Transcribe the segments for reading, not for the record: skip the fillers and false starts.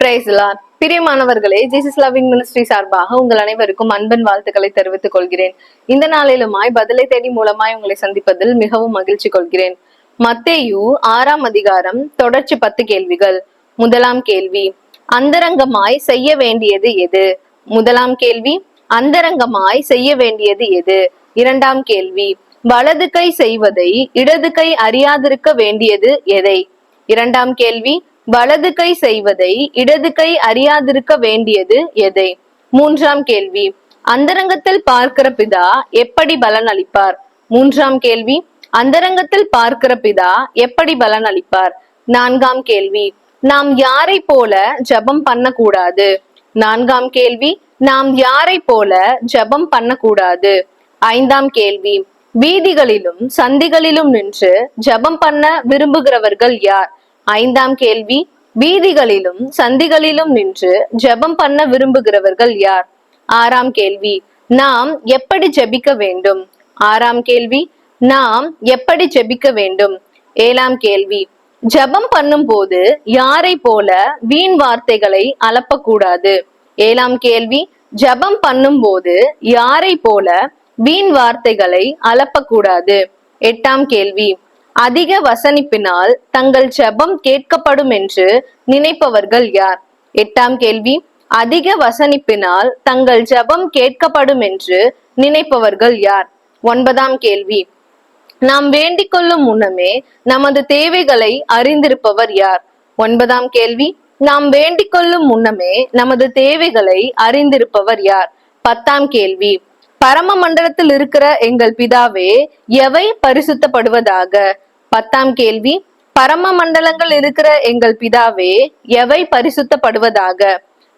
Price Lord. பிரியமானவர்களே, Jesus loving ministry சார்பாக உங்கள் அனைவருக்கும் அன்பின் வாழ்த்துக்களை தெரிவித்துக் கொள்கிறேன். இந்த நாளிலுமாய் பதிலை தேடி மூலமாய் உங்களை சந்திப்பதில் மிகவும் மகிழ்ச்சி கொள்கிறேன். மத்தேயு 6ஆம் அதிகாரம் தொடர்ச்சி 10 கேள்விகள். முதலாம் கேள்வி, அந்தரங்கமாய் செய்ய வேண்டியது எது? முதலாம் கேள்வி, அந்தரங்கமாய் செய்ய வேண்டியது எது? இரண்டாம் கேள்வி, வலது கை செய்வதை இடது கை அறியாதிருக்க வேண்டியது எதை? இரண்டாம் கேள்வி, வலது கை செய்வதை இடது கை அறியாதிருக்க வேண்டியது எதை? மூன்றாம் கேள்வி, அந்தரங்கத்தில் பார்க்கிற பிதா எப்படி பலன் அளிப்பார்? மூன்றாம் கேள்வி, அந்தரங்கத்தில் பார்க்கிற பிதா எப்படி பலன் அளிப்பார்? நான்காம் கேள்வி, நாம் யாரை போல ஜெபம் பண்ணக்கூடாது? நான்காம் கேள்வி, நாம் யாரை போல ஜெபம் பண்ணக்கூடாது? ஐந்தாம் கேள்வி, வீதிகளிலும் சந்திகளிலும் நின்று ஜெபம் பண்ண விரும்புகிறவர்கள் யார்? ஐந்தாம் கேள்வி, வீதிகளிலும் சந்திகளிலும் நின்று ஜெபம் பண்ண விரும்புகிறவர்கள் யார்? ஆறாம் கேள்வி, நாம் எப்படி ஜெபிக்க வேண்டும்? ஆறாம் கேள்வி, நாம் எப்படி ஜெபிக்க வேண்டும்? ஏழாம் கேள்வி, ஜெபம் பண்ணும் போது யாரை போல வீண் வார்த்தைகளை அலப்பக்கூடாது? ஏழாம் கேள்வி, ஜெபம் பண்ணும் போது யாரை போல வீண் வார்த்தைகளை அலப்பக்கூடாது? எட்டாம் கேள்வி, அதிக வசனிப்பினால் தங்கள் ஜெபம் கேட்கப்படும் என்று நினைப்பவர்கள் யார்? எட்டாம் கேள்வி, அதிக வசனிப்பினால் தங்கள் ஜெபம் கேட்கப்படும் என்று நினைப்பவர்கள் யார்? ஒன்பதாம் கேள்வி, நாம் வேண்டிக் கொள்ளும் முன்னமே நமது தேவைகளை அறிந்திருப்பவர் யார்? ஒன்பதாம் கேள்வி, நாம் வேண்டிக் கொள்ளும் முன்னமே நமது தேவைகளை அறிந்திருப்பவர் யார்? பத்தாம் கேள்வி, பரம மண்டலத்தில் இருக்கிற எங்கள் பிதாவே எவை பரிசுத்தப்படுவதாக? பத்தாம் கேள்வி, பரம மண்டலங்கள் இருக்கிற எங்கள் பிதாவே எவை பரிசுத்தப்படுவதாக?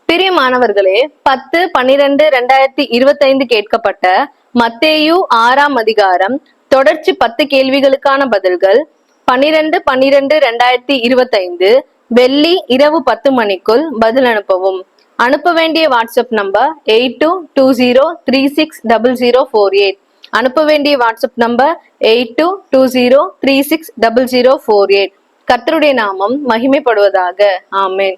பிரியமானவர்களே, 10-12-2025 கேட்கப்பட்ட மத்தேயு 6ஆம் அதிகாரம் தொடர்ச்சி 10 கேள்விகளுக்கான பதில்கள் 12-12-2025 வெள்ளி இரவு 10 மணிக்குள் பதில் அனுப்பவும். அனுப்ப வேண்டிய வாட்ஸ்அப் நம்பர் 8220360048. அனுப்ப வேண்டிய வாட்ஸ்அப் நம்பர் 8220360048. கர்த்தருடைய நாமம் மகிமைப்படுவதாக. ஆமென்.